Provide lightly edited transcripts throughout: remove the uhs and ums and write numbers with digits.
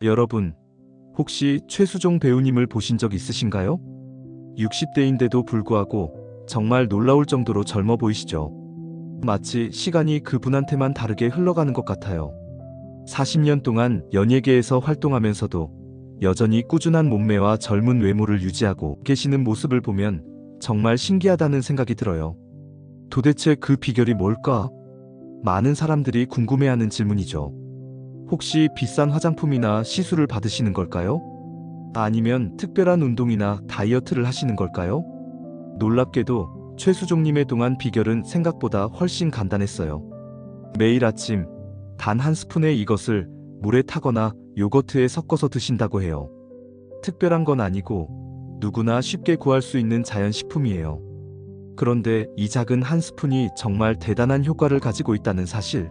여러분, 혹시 최수종 배우님을 보신 적 있으신가요? 60대인데도 불구하고 정말 놀라울 정도로 젊어 보이시죠? 마치 시간이 그분한테만 다르게 흘러가는 것 같아요. 40년 동안 연예계에서 활동하면서도 여전히 꾸준한 몸매와 젊은 외모를 유지하고 계시는 모습을 보면 정말 신기하다는 생각이 들어요. 도대체 그 비결이 뭘까? 많은 사람들이 궁금해하는 질문이죠. 혹시 비싼 화장품이나 시술을 받으시는 걸까요? 아니면 특별한 운동이나 다이어트를 하시는 걸까요? 놀랍게도 최수종님의 동안 비결은 생각보다 훨씬 간단했어요. 매일 아침 단 한 스푼의 이것을 물에 타거나 요거트에 섞어서 드신다고 해요. 특별한 건 아니고 누구나 쉽게 구할 수 있는 자연식품이에요. 그런데 이 작은 한 스푼이 정말 대단한 효과를 가지고 있다는 사실.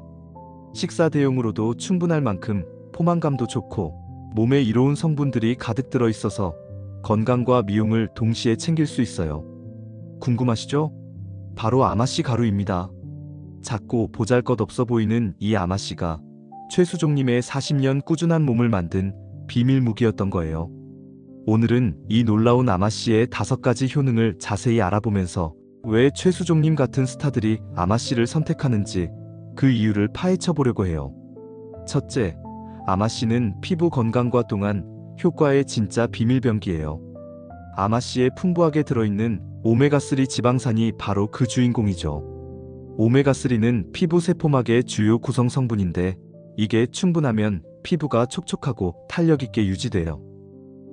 식사 대용으로도 충분할 만큼 포만감도 좋고 몸에 이로운 성분들이 가득 들어 있어서 건강과 미용을 동시에 챙길 수 있어요. 궁금하시죠? 바로 아마씨 가루입니다. 작고 보잘것없어 보이는 이 아마씨가 최수종님의 40년 꾸준한 몸을 만든 비밀 무기였던 거예요. 오늘은 이 놀라운 아마씨의 5가지 효능을 자세히 알아보면서 왜 최수종님 같은 스타들이 아마씨를 선택하는지 그 이유를 파헤쳐 보려고 해요. 첫째, 아마씨는 피부 건강과 동안 효과의 진짜 비밀병기예요. 아마씨에 풍부하게 들어있는 오메가3 지방산이 바로 그 주인공이죠. 오메가3는 피부 세포막의 주요 구성 성분인데 이게 충분하면 피부가 촉촉하고 탄력 있게 유지돼요.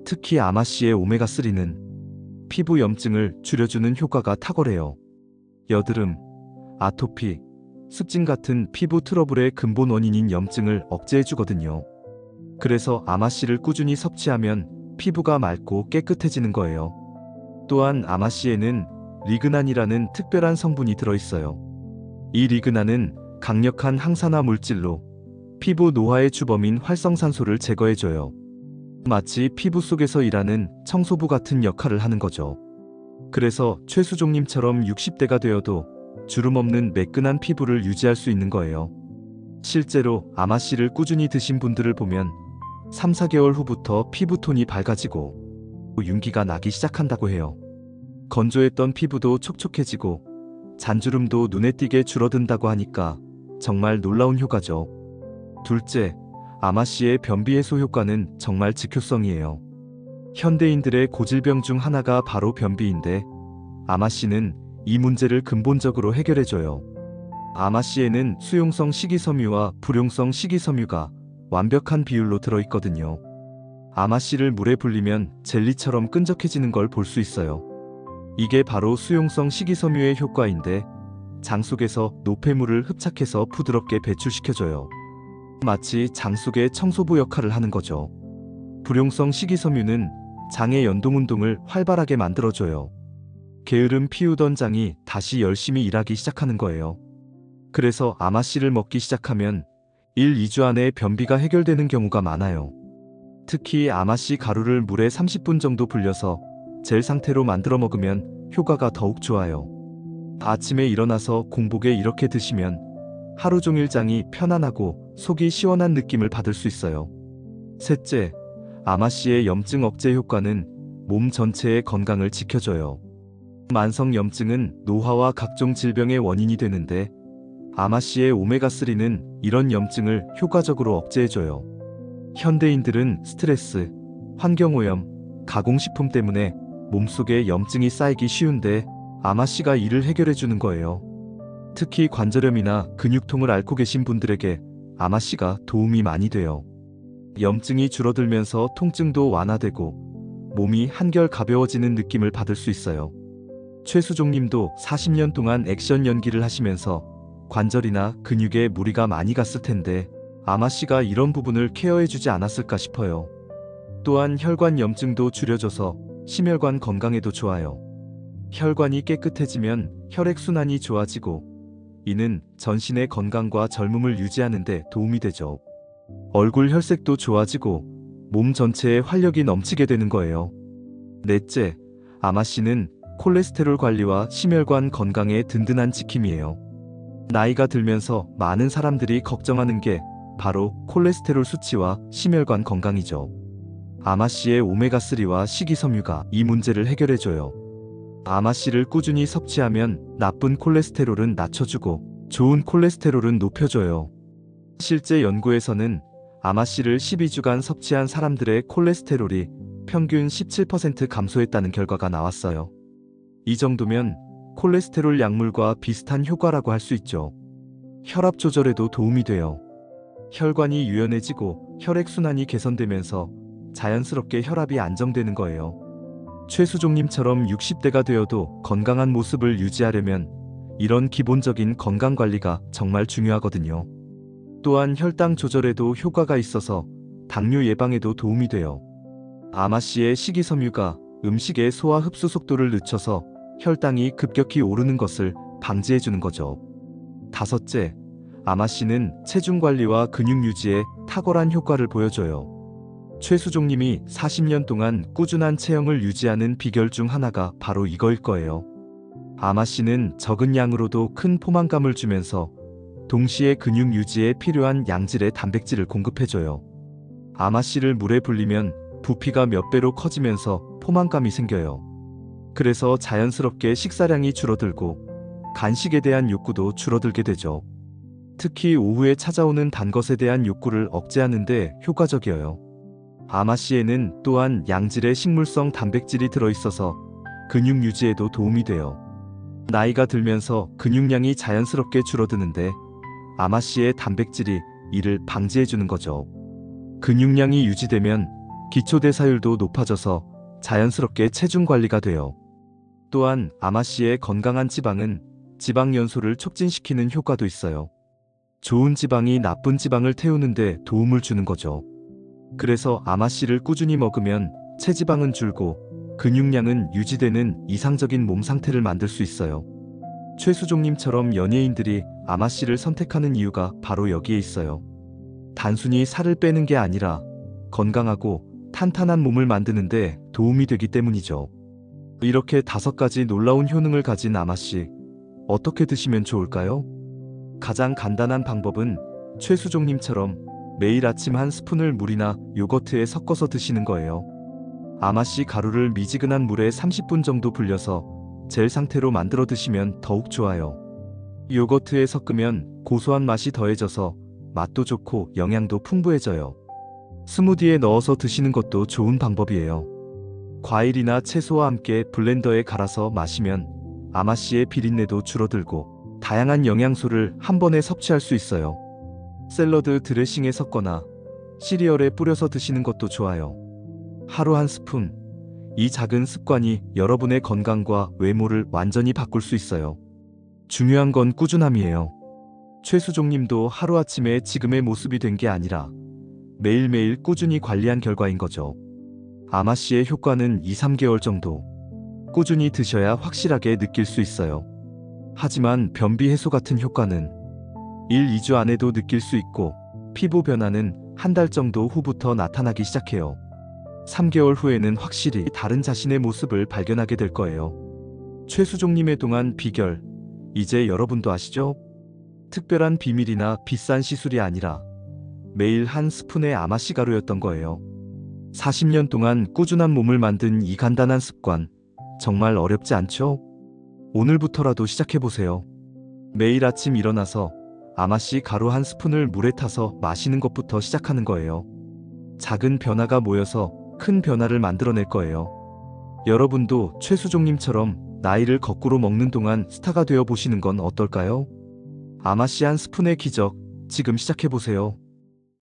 특히 아마씨의 오메가3는 피부 염증을 줄여주는 효과가 탁월해요. 여드름, 아토피, 습진 같은 피부 트러블의 근본 원인인 염증을 억제해주거든요. 그래서 아마씨를 꾸준히 섭취하면 피부가 맑고 깨끗해지는 거예요. 또한 아마씨에는 리그난이라는 특별한 성분이 들어있어요. 이 리그난은 강력한 항산화 물질로 피부 노화의 주범인 활성산소를 제거해줘요. 마치 피부 속에서 일하는 청소부 같은 역할을 하는 거죠. 그래서 최수종님처럼 60대가 되어도 주름 없는 매끈한 피부를 유지할 수 있는 거예요. 실제로 아마씨를 꾸준히 드신 분들을 보면 3, 4개월 후부터 피부톤이 밝아지고 윤기가 나기 시작한다고 해요. 건조했던 피부도 촉촉해지고 잔주름도 눈에 띄게 줄어든다고 하니까 정말 놀라운 효과죠. 둘째, 아마씨의 변비 해소 효과는 정말 즉효성이에요. 현대인들의 고질병 중 하나가 바로 변비인데 아마씨는 이 문제를 근본적으로 해결해줘요. 아마씨에는 수용성 식이섬유와 불용성 식이섬유가 완벽한 비율로 들어있거든요. 아마씨를 물에 불리면 젤리처럼 끈적해지는 걸 볼 수 있어요. 이게 바로 수용성 식이섬유의 효과인데 장 속에서 노폐물을 흡착해서 부드럽게 배출시켜줘요. 마치 장 속의 청소부 역할을 하는 거죠. 불용성 식이섬유는 장의 연동운동을 활발하게 만들어줘요. 게으름 피우던 장이 다시 열심히 일하기 시작하는 거예요. 그래서 아마씨를 먹기 시작하면 1, 2주 안에 변비가 해결되는 경우가 많아요. 특히 아마씨 가루를 물에 30분 정도 불려서 젤 상태로 만들어 먹으면 효과가 더욱 좋아요. 아침에 일어나서 공복에 이렇게 드시면 하루 종일 장이 편안하고 속이 시원한 느낌을 받을 수 있어요. 셋째, 아마씨의 염증 억제 효과는 몸 전체의 건강을 지켜줘요. 만성 염증은 노화와 각종 질병의 원인이 되는데 아마씨의 오메가3는 이런 염증을 효과적으로 억제해줘요. 현대인들은 스트레스, 환경오염, 가공식품 때문에 몸속에 염증이 쌓이기 쉬운데 아마씨가 이를 해결해주는 거예요. 특히 관절염이나 근육통을 앓고 계신 분들에게 아마씨가 도움이 많이 돼요. 염증이 줄어들면서 통증도 완화되고 몸이 한결 가벼워지는 느낌을 받을 수 있어요. 최수종님도 40년 동안 액션 연기를 하시면서 관절이나 근육에 무리가 많이 갔을 텐데 아마씨가 이런 부분을 케어해주지 않았을까 싶어요. 또한 혈관 염증도 줄여줘서 심혈관 건강에도 좋아요. 혈관이 깨끗해지면 혈액순환이 좋아지고 이는 전신의 건강과 젊음을 유지하는 데 도움이 되죠. 얼굴 혈색도 좋아지고 몸 전체에 활력이 넘치게 되는 거예요. 넷째, 아마씨는 콜레스테롤 관리와 심혈관 건강의 든든한 지킴이에요. 나이가 들면서 많은 사람들이 걱정하는 게 바로 콜레스테롤 수치와 심혈관 건강이죠. 아마씨의 오메가3와 식이섬유가 이 문제를 해결해줘요. 아마씨를 꾸준히 섭취하면 나쁜 콜레스테롤은 낮춰주고 좋은 콜레스테롤은 높여줘요. 실제 연구에서는 아마씨를 12주간 섭취한 사람들의 콜레스테롤이 평균 17% 감소했다는 결과가 나왔어요. 이 정도면 콜레스테롤 약물과 비슷한 효과라고 할 수 있죠. 혈압 조절에도 도움이 돼요. 혈관이 유연해지고 혈액순환이 개선되면서 자연스럽게 혈압이 안정되는 거예요. 최수종님처럼 60대가 되어도 건강한 모습을 유지하려면 이런 기본적인 건강관리가 정말 중요하거든요. 또한 혈당 조절에도 효과가 있어서 당뇨 예방에도 도움이 돼요. 아마씨의 식이섬유가 음식의 소화 흡수 속도를 늦춰서 혈당이 급격히 오르는 것을 방지해주는 거죠. 다섯째, 아마씨는 체중 관리와 근육 유지에 탁월한 효과를 보여줘요. 최수종님이 40년 동안 꾸준한 체형을 유지하는 비결 중 하나가 바로 이거일 거예요. 아마씨는 적은 양으로도 큰 포만감을 주면서 동시에 근육 유지에 필요한 양질의 단백질을 공급해줘요. 아마씨를 물에 불리면 부피가 몇 배로 커지면서 포만감이 생겨요. 그래서 자연스럽게 식사량이 줄어들고 간식에 대한 욕구도 줄어들게 되죠. 특히 오후에 찾아오는 단 것에 대한 욕구를 억제하는 데 효과적이에요. 아마씨에는 또한 양질의 식물성 단백질이 들어있어서 근육 유지에도 도움이 돼요. 나이가 들면서 근육량이 자연스럽게 줄어드는데 아마씨의 단백질이 이를 방지해주는 거죠. 근육량이 유지되면 기초대사율도 높아져서 자연스럽게 체중 관리가 돼요. 또한 아마씨의 건강한 지방은 지방 연소를 촉진시키는 효과도 있어요. 좋은 지방이 나쁜 지방을 태우는데 도움을 주는 거죠. 그래서 아마씨를 꾸준히 먹으면 체지방은 줄고 근육량은 유지되는 이상적인 몸 상태를 만들 수 있어요. 최수종님처럼 연예인들이 아마씨를 선택하는 이유가 바로 여기에 있어요. 단순히 살을 빼는 게 아니라 건강하고 탄탄한 몸을 만드는데 도움이 되기 때문이죠. 이렇게 5가지 놀라운 효능을 가진 아마씨, 어떻게 드시면 좋을까요? 가장 간단한 방법은 최수종님처럼 매일 아침 한 스푼을 물이나 요거트에 섞어서 드시는 거예요. 아마씨 가루를 미지근한 물에 30분 정도 불려서 젤 상태로 만들어 드시면 더욱 좋아요. 요거트에 섞으면 고소한 맛이 더해져서 맛도 좋고 영양도 풍부해져요. 스무디에 넣어서 드시는 것도 좋은 방법이에요. 과일이나 채소와 함께 블렌더에 갈아서 마시면 아마씨의 비린내도 줄어들고 다양한 영양소를 한 번에 섭취할 수 있어요. 샐러드 드레싱에 섞거나 시리얼에 뿌려서 드시는 것도 좋아요. 하루 한 스푼, 이 작은 습관이 여러분의 건강과 외모를 완전히 바꿀 수 있어요. 중요한 건 꾸준함이에요. 최수종님도 하루아침에 지금의 모습이 된 게 아니라 매일매일 꾸준히 관리한 결과인 거죠. 아마씨의 효과는 2~3개월 정도 꾸준히 드셔야 확실하게 느낄 수 있어요. 하지만 변비 해소 같은 효과는 1~2주 안에도 느낄 수 있고 피부 변화는 한 달 정도 후부터 나타나기 시작해요. 3개월 후에는 확실히 다른 자신의 모습을 발견하게 될 거예요. 최수종님의 동안 비결, 이제 여러분도 아시죠? 특별한 비밀이나 비싼 시술이 아니라 매일 한 스푼의 아마씨 가루였던 거예요. 40년 동안 꾸준한 몸을 만든 이 간단한 습관, 정말 어렵지 않죠? 오늘부터라도 시작해보세요. 매일 아침 일어나서 아마씨 가루 한 스푼을 물에 타서 마시는 것부터 시작하는 거예요. 작은 변화가 모여서 큰 변화를 만들어낼 거예요. 여러분도 최수종님처럼 나이를 거꾸로 먹는 동안 스타가 되어 보시는 건 어떨까요? 아마씨 한 스푼의 기적, 지금 시작해보세요.